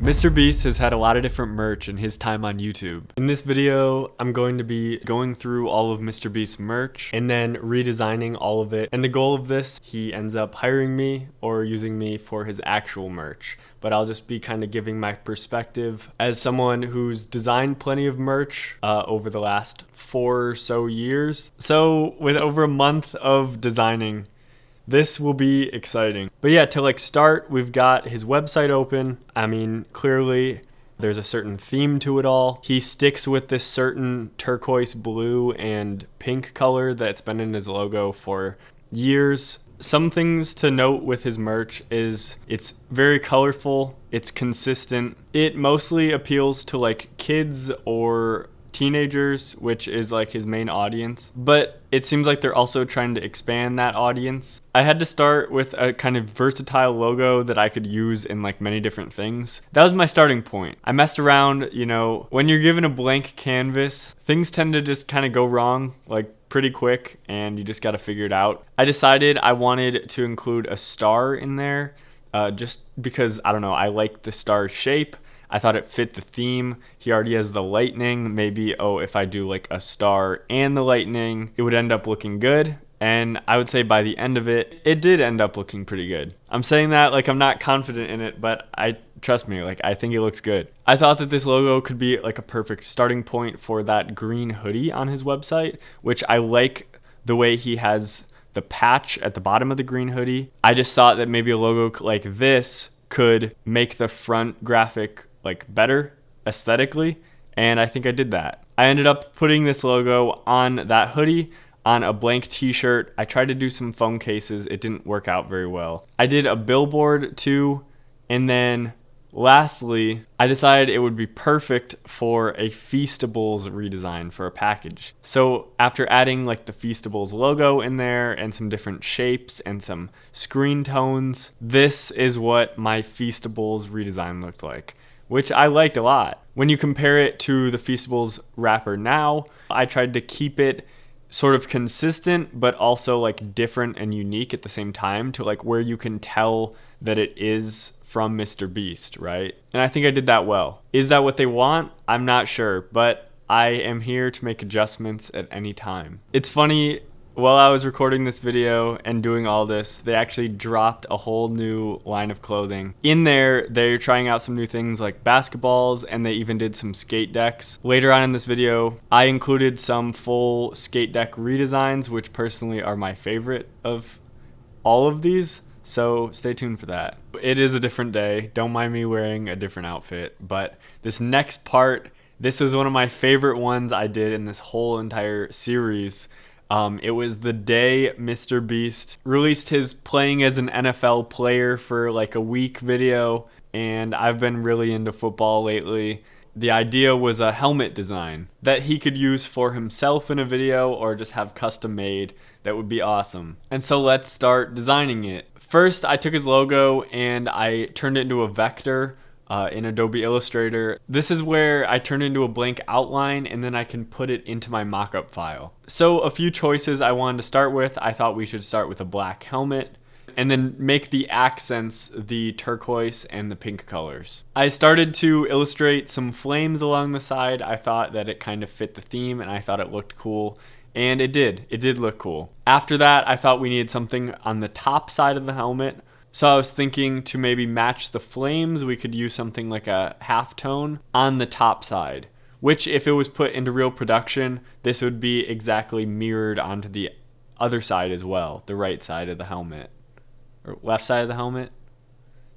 MrBeast has had a lot of different merch in his time on YouTube. In this video, I'm going to be going through all of MrBeast's merch and then redesigning all of it. And the goal of this, he ends up hiring me or using me for his actual merch. But I'll just be kind of giving my perspective as someone who's designed plenty of merch over the last 4 or so years. So with over a month of designing, this will be exciting. But yeah, to start, we've got his website open. I mean, clearly there's a certain theme to it all. He sticks with this certain turquoise blue and pink color that's been in his logo for years. Some things to note with his merch is it's very colorful, it's consistent. It mostly appeals to kids or teenagers, which is his main audience, but it seems like they're also trying to expand that audience. I had to start with a kind of versatile logo that I could use in many different things. That was my starting point. I messed around, when you're given a blank canvas, things tend to just kind of go wrong pretty quick, and you just got to figure it out. I decided I wanted to include a star in there just because, I don't know, I like the star shape. I thought it fit the theme. He already has the lightning. Maybe, if I do a star and the lightning, it would end up looking good. And I would say by the end of it, it did end up looking pretty good. I'm saying that I'm not confident in it, but trust me, I think it looks good. I thought that this logo could be a perfect starting point for that green hoodie on his website, which I like the way he has the patch at the bottom of the green hoodie. I just thought that maybe a logo like this could make the front graphic better aesthetically, and I think I did that. I ended up putting this logo on that hoodie, on a blank t-shirt. I tried to do some phone cases. It didn't work out very well. I did a billboard too, and then lastly, I decided it would be perfect for a Feastables redesign for a package. So after adding the Feastables logo in there and some different shapes and some screen tones, this is what my Feastables redesign looked like, which I liked a lot. When you compare it to the Feastables wrapper now, I tried to keep it sort of consistent, but also different and unique at the same time to where you can tell that it is from MrBeast, right? And I think I did that well. Is that what they want? I'm not sure, but I am here to make adjustments at any time. It's funny, while I was recording this video and doing all this, they actually dropped a whole new line of clothing. In there, they're trying out some new things like basketballs, and they even did some skate decks. Later on in this video, I included some full skate deck redesigns, which personally are my favorite of all of these. So stay tuned for that. It is a different day. Don't mind me wearing a different outfit. But this next part, this was one of my favorite ones I did in this whole entire series. It was the day MrBeast released his playing as an NFL player for a week video, and I've been really into football lately. The idea was a helmet design that he could use for himself in a video or just have custom made. That would be awesome. And so let's start designing it. First, I took his logo and I turned it into a vector in Adobe Illustrator. This is where I turn it into a blank outline, and then I can put it into my mockup file. So a few choices I wanted to start with. I thought we should start with a black helmet and then make the accents the turquoise and the pink colors. I started to illustrate some flames along the side. I thought that it kind of fit the theme, and I thought it looked cool. And it did. It did look cool. After that, I thought we needed something on the top side of the helmet. So I was thinking to maybe match the flames, we could use something like a halftone on the top side, which if it was put into real production, this would be exactly mirrored onto the other side as well, the right side of the helmet, or left side of the helmet.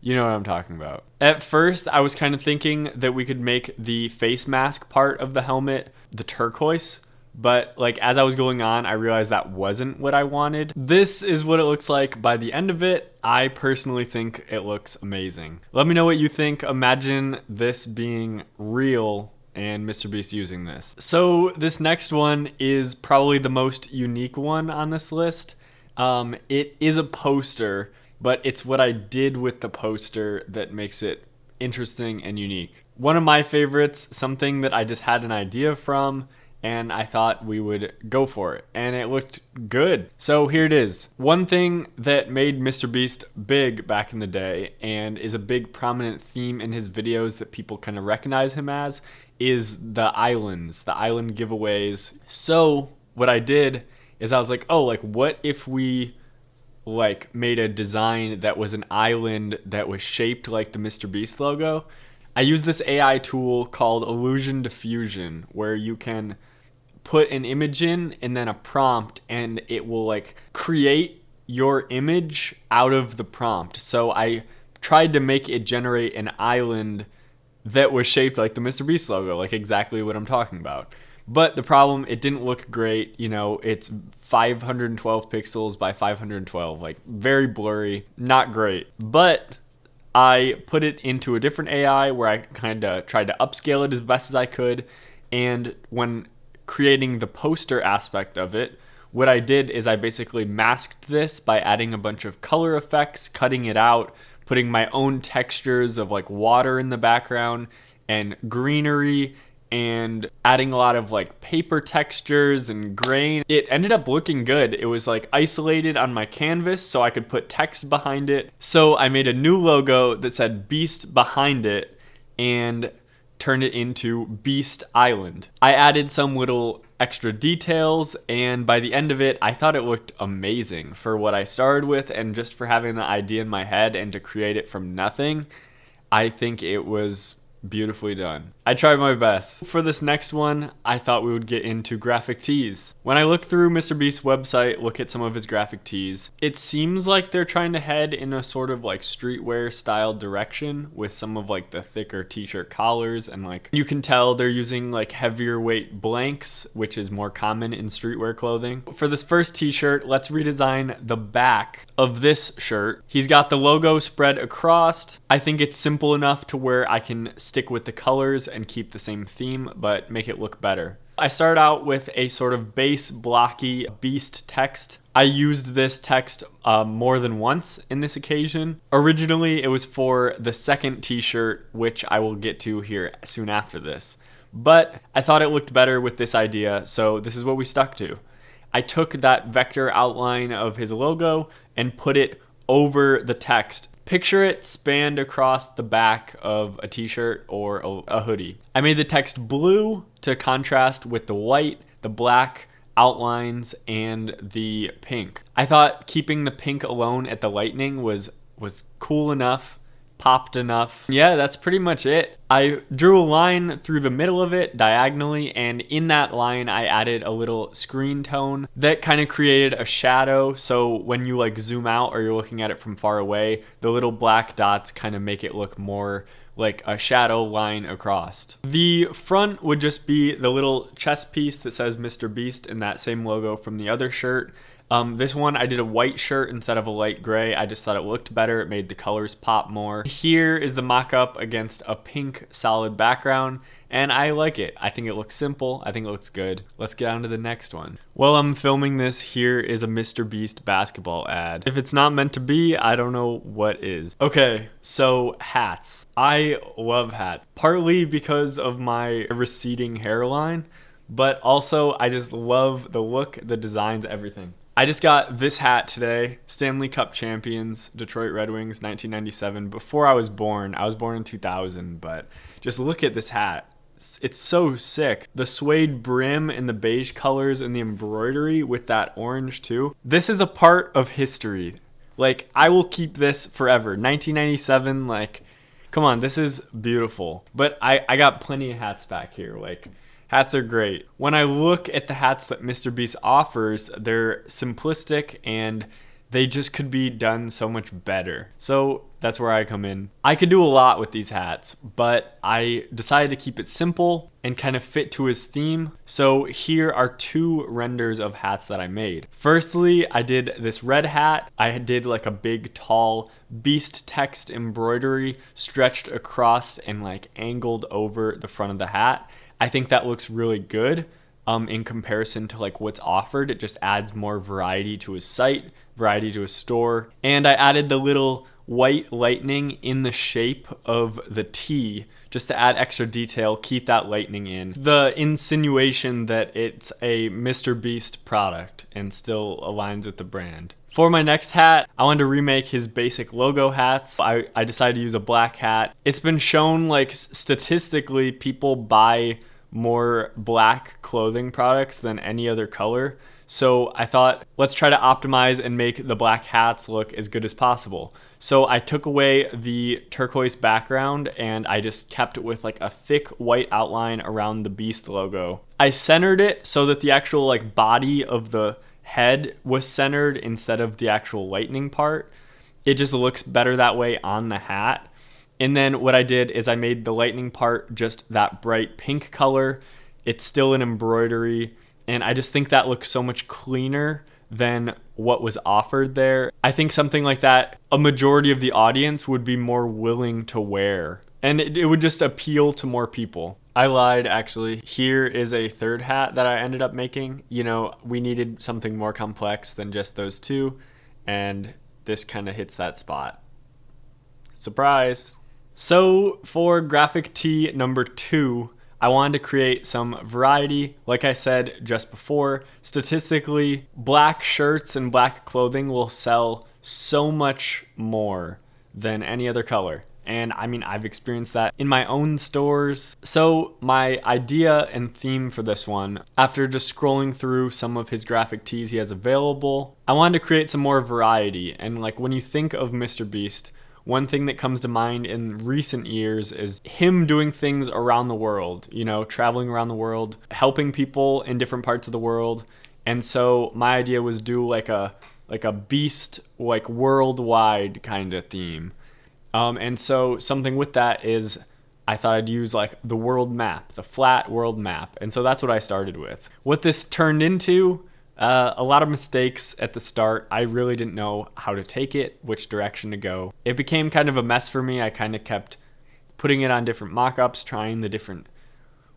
You know what I'm talking about. At first, I was kind of thinking that we could make the face mask part of the helmet the turquoise, but as I was going on, I realized that wasn't what I wanted. This is what it looks like by the end of it. I personally think it looks amazing. Let me know what you think. Imagine this being real and MrBeast using this. So this next one is probably the most unique one on this list. It is a poster, but it's what I did with the poster that makes it interesting and unique. One of my favorites, something that I just had an idea from, and I thought we would go for it, and it looked good. So here it is. One thing that made MrBeast big back in the day and is a big prominent theme in his videos that people kind of recognize him as is the islands, the island giveaways. So what I did is I was like, oh, like what if we like made a design that was an island that was shaped like the MrBeast logo? I use this AI tool called Illusion Diffusion, where you can put an image in and then a prompt, and it will like create your image out of the prompt. So I tried to make it generate an island that was shaped like the MrBeast logo, like exactly what I'm talking about. But the problem, it didn't look great. You know, it's 512 pixels by 512, like very blurry, not great. But I put it into a different AI where I kind of tried to upscale it as best as I could. And when creating the poster aspect of it, what I did is I basically masked this by adding a bunch of color effects, cutting it out, putting my own textures of like water in the background and greenery, and adding a lot of like paper textures and grain. It ended up looking good. It was like isolated on my canvas so I could put text behind it. So I made a new logo that said Beast behind it and turned it into Beast Island. I added some little extra details, and by the end of it, I thought it looked amazing for what I started with, and just for having the idea in my head and to create it from nothing. I think it was beautifully done. I tried my best. For this next one, I thought we would get into graphic tees. When I look through MrBeast's website, look at some of his graphic tees, it seems like they're trying to head in a sort of like streetwear style direction with some of like the thicker t-shirt collars, and like you can tell they're using like heavier weight blanks, which is more common in streetwear clothing. For this first t-shirt, let's redesign the back of this shirt. He's got the logo spread across. I think it's simple enough to where I can stick with the colors and keep the same theme, but make it look better. I started out with a sort of base blocky Beast text. I used this text more than once in this occasion. Originally, it was for the second t-shirt, which I will get to here soon after this. But I thought it looked better with this idea, so this is what we stuck to. I took that vector outline of his logo and put it over the text. Picture it spanned across the back of a t-shirt or a hoodie. I made the text blue to contrast with the white, the black outlines, and the pink. I thought keeping the pink alone at the lightning was cool enough, popped enough. Yeah, that's pretty much it. I drew a line through the middle of it diagonally, and in that line I added a little screen tone that kind of created a shadow, so when you like zoom out or you're looking at it from far away, the little black dots kind of make it look more like a shadow line across. The front would just be the little chest piece that says MrBeast in that same logo from the other shirt. This one, I did a white shirt instead of a light gray. I just thought it looked better. It made the colors pop more. Here is the mock-up against a pink solid background, and I like it. I think it looks simple. I think it looks good. Let's get on to the next one. While I'm filming this, here is a MrBeast basketball ad. If it's not meant to be, I don't know what is. Okay, so hats. I love hats, partly because of my receding hairline, but also I just love the look, the designs, everything. I just got this hat today, Stanley Cup champions, Detroit Red Wings, 1997. Before I was born in 2000, but just look at this hat. It's so sick. The suede brim and the beige colors and the embroidery with that orange too. This is a part of history. Like, I will keep this forever. 1997, like, come on, this is beautiful. But I got plenty of hats back here, like, hats are great. When I look at the hats that MrBeast offers, they're simplistic and they just could be done so much better. So that's where I come in. I could do a lot with these hats, but I decided to keep it simple and kind of fit to his theme. So here are two renders of hats that I made. Firstly, I did this red hat. I did like a big tall Beast text embroidery stretched across and like angled over the front of the hat. I think that looks really good in comparison to like what's offered. It just adds more variety to his site, variety to his store. And I added the little white lightning in the shape of the T, just to add extra detail, keep that lightning in. The insinuation that it's a MrBeast product and still aligns with the brand. For my next hat, I wanted to remake his basic logo hats. I decided to use a black hat. It's been shown, like, statistically, people buy more black clothing products than any other color. So I thought, let's try to optimize and make the black hats look as good as possible. So I took away the turquoise background and I just kept it with like a thick white outline around the Beast logo. I centered it so that the actual like body of the head was centered instead of the actual lightning part. It just looks better that way on the hat. And then what I did is I made the lightning part just that bright pink color. It's still an embroidery, and I just think that looks so much cleaner than what was offered there. I think something like that, a majority of the audience would be more willing to wear, and it would just appeal to more people. I lied, actually. Here is a third hat that I ended up making. You know, we needed something more complex than just those two, and this kind of hits that spot. Surprise! So for graphic tee number 2, I wanted to create some variety. Like I said just before, statistically, black shirts and black clothing will sell so much more than any other color. And I mean, I've experienced that in my own stores. So my idea and theme for this one, after just scrolling through some of his graphic tees he has available, I wanted to create some more variety. And like when you think of MrBeast, one thing that comes to mind in recent years is him doing things around the world, you know, traveling around the world, helping people in different parts of the world. And so my idea was do like a Beast, like worldwide kind of theme. And so something with that is I thought I'd use like the world map, the flat world map. And so that's what I started with. What this turned into, a lot of mistakes at the start. I really didn't know how to take it, which direction to go. It became kind of a mess for me. I kind of kept putting it on different mock-ups, trying the different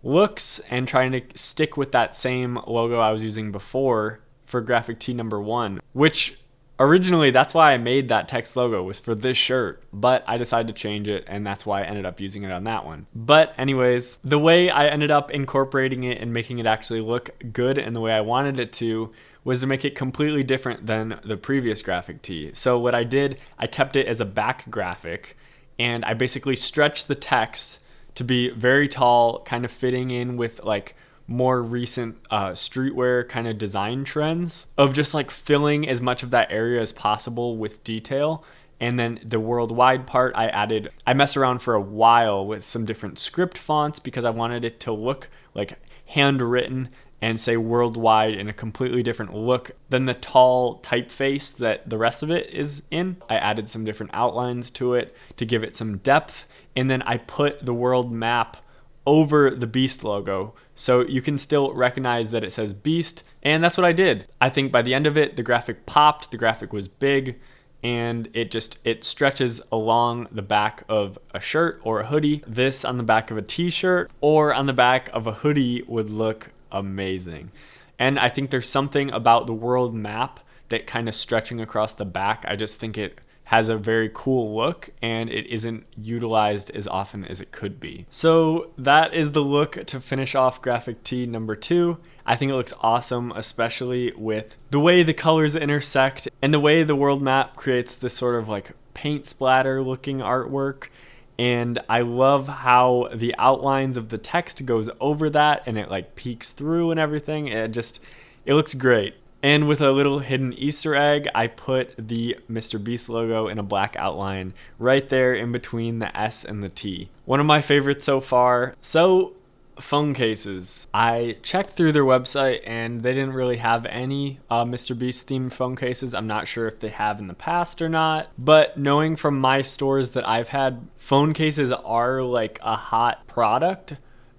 looks, and trying to stick with that same logo I was using before for graphic tee number 1, which originally, that's why I made that text logo, was for this shirt, but I decided to change it, and that's why I ended up using it on that one. But anyways, the way I ended up incorporating it and making it actually look good and the way I wanted it to was to make it completely different than the previous graphic tee. So what I did, I kept it as a back graphic, and I basically stretched the text to be very tall, kind of fitting in with like more recent streetwear kind of design trends of just like filling as much of that area as possible with detail. And then the worldwide part I messed around for a while with some different script fonts because I wanted it to look like handwritten and say worldwide in a completely different look than the tall typeface that the rest of it is in. I added some different outlines to it to give it some depth. And then I put the world map over the Beast logo, so you can still recognize that it says Beast, and that's what I did. I think by the end of it, the graphic popped, the graphic was big, and it stretches along the back of a shirt or a hoodie. This on the back of a t-shirt or on the back of a hoodie would look amazing. And I think there's something about the world map that kind of stretching across the back, I just think it has a very cool look and it isn't utilized as often as it could be. So that is the look to finish off graphic tee number 2. I think it looks awesome, especially with the way the colors intersect and the way the world map creates this sort of like paint splatter looking artwork. And I love how the outlines of the text goes over that and it like peeks through and everything. It looks great. And with a little hidden Easter egg, I put the MrBeast logo in a black outline right there in between the S and the T. One of my favorites so far. So, phone cases. I checked through their website and they didn't really have any MrBeast themed phone cases. I'm not sure if they have in the past or not. But knowing from my stores that I've had, phone cases are like a hot product.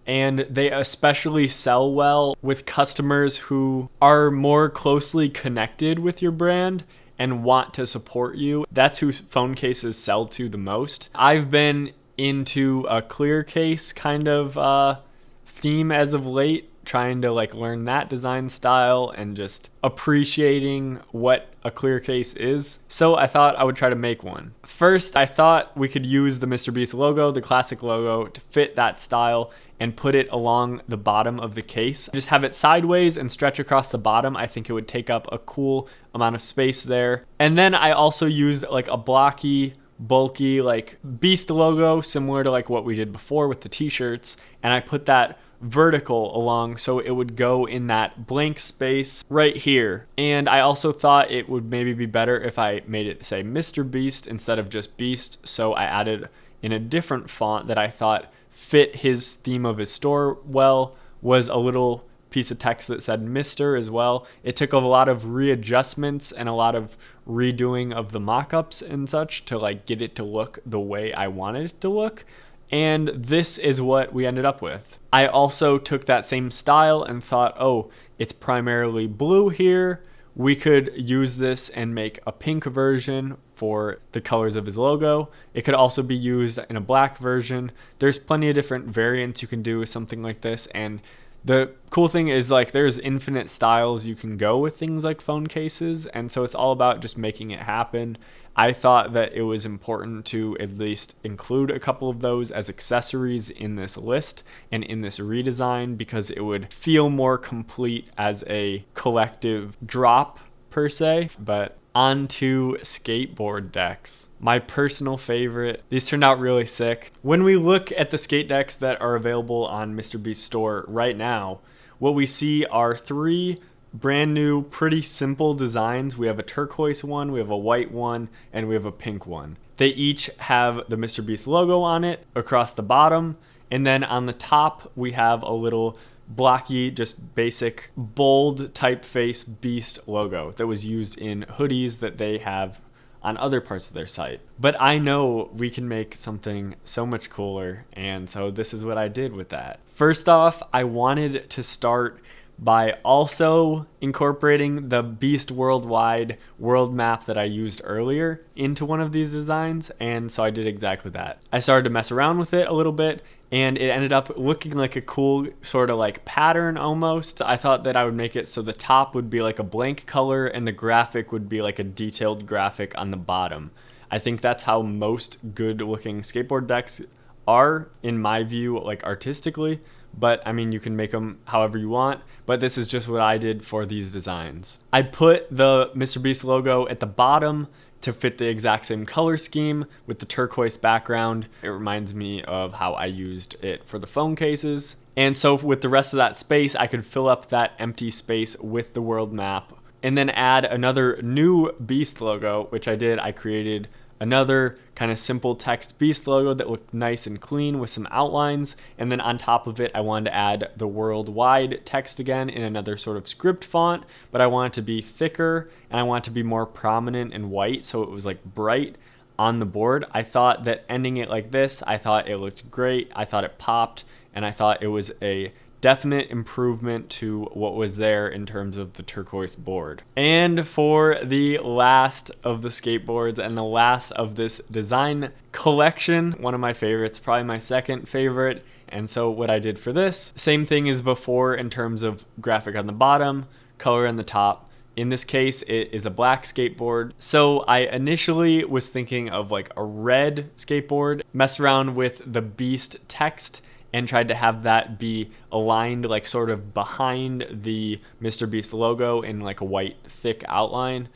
And they especially sell well with customers who are more closely connected with your brand and want to support you. That's who phone cases sell to the most. I've been into a clear case kind of theme as of late, trying to like learn that design style and just appreciating what a clear case is. So I thought I would try to make one. First, I thought we could use the MrBeast logo, the classic logo, to fit that style and put it along the bottom of the case. Just have it sideways and stretch across the bottom. I think it would take up a cool amount of space there. And then I also used like a blocky, bulky like Beast logo, similar to like what we did before with the t-shirts, and I put that vertical along so it would go in that blank space right here. And I also thought it would maybe be better if I made it say MrBeast instead of just Beast, so I added in a different font that I thought fit his theme of his store well, was a little piece of text that said Mr. as well. It took a lot of readjustments and a lot of redoing of the mock-ups and such to like get it to look the way I wanted it to look. And this is what we ended up with. I also took that same style and thought, oh, it's primarily blue here. We could use this and make a pink version for the colors of his logo. It could also be used in a black version. There's plenty of different variants you can do with something like this, and the cool thing is like there's infinite styles you can go with things like phone cases, and so it's all about just making it happen. I thought that it was important to at least include a couple of those as accessories in this list and in this redesign because it would feel more complete as a collective drop per se. But on to skateboard decks. My personal favorite. These turned out really sick. When we look at the skate decks that are available on MrBeast store right now, what we see are three brand new, pretty simple designs. We have a turquoise one, we have a white one, and we have a pink one. They each have the MrBeast logo on it across the bottom, and then on the top we have a little blocky, just basic bold typeface Beast logo that was used in hoodies that they have on other parts of their site. But I know we can make something so much cooler, and so this is what I did with that. First off, I wanted to start by also incorporating the Beast Worldwide world map that I used earlier into one of these designs, and so I did exactly that. I started to mess around with it a little bit, and it ended up looking like a cool sort of like pattern almost. I thought that I would make it so the top would be like a blank color and the graphic would be like a detailed graphic on the bottom. I think that's how most good looking skateboard decks are, in my view, like artistically. But I mean, you can make them however you want, but this is just what I did for these designs. I put the MrBeast logo at the bottom to fit the exact same color scheme with the turquoise background. It reminds me of how I used it for the phone cases. And so with the rest of that space, I could fill up that empty space with the world map and then add another new Beast logo, which I did. I created another kind of simple text Beast logo that looked nice and clean with some outlines. And then on top of it, I wanted to add the worldwide text again in another sort of script font, but I want it to be thicker and I want it to be more prominent and white, so it was like bright on the board. I thought that ending it like this, I thought it looked great. I thought it popped, and I thought it was a definite improvement to what was there in terms of the turquoise board. And for the last of the skateboards and the last of this design collection, one of my favorites, probably my second favorite. And so what I did for this, same thing as before in terms of graphic on the bottom, color on the top. In this case, it is a black skateboard. So I initially was thinking of like a red skateboard, messed around with the Beast text and tried to have that be aligned like sort of behind the MrBeast logo in like a white thick outline.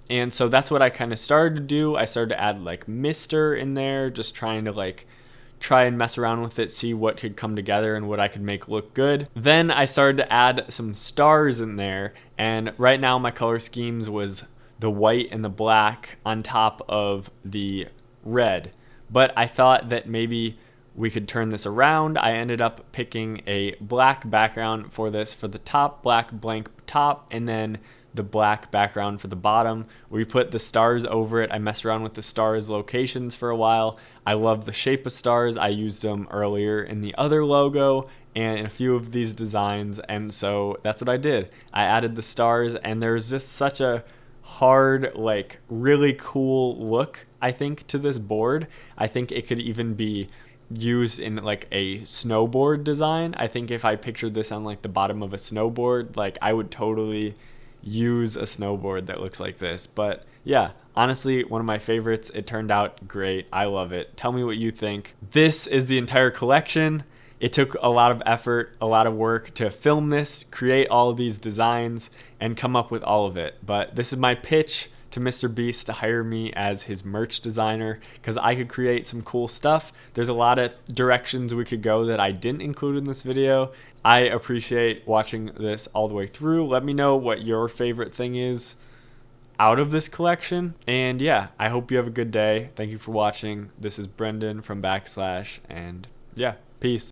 And so that's what I kind of started to do. I started to add like Mr. in there, just trying to like try and mess around with it, see what could come together and what I could make look good. Then I started to add some stars in there, and right now my color schemes was the white and the black on top of the red. But I thought that maybe we could turn this around. I ended up picking a black background for this, for the top, black blank top, and then the black background for the bottom. We put the stars over it. I messed around with the stars locations for a while. I love the shape of stars. I used them earlier in the other logo and in a few of these designs, and so that's what I did. I added the stars, and there's just such a hard, like really cool look, I think, to this board. I think it could even be used in like a snowboard design. I think if I pictured this on like the bottom of a snowboard, like I would totally use a snowboard that looks like this. But yeah, honestly, one of my favorites. It turned out great. I love it. Tell me what you think. This is the entire collection. It took a lot of effort, a lot of work to film this, create all of these designs, and come up with all of it. But this is my pitch to MrBeast to hire me as his merch designer, because I could create some cool stuff. There's a lot of directions we could go that I didn't include in this video. I appreciate watching this all the way through. Let me know what your favorite thing is out of this collection. And yeah, I hope you have a good day. Thank you for watching. This is Brendan from Backslash, and yeah, peace.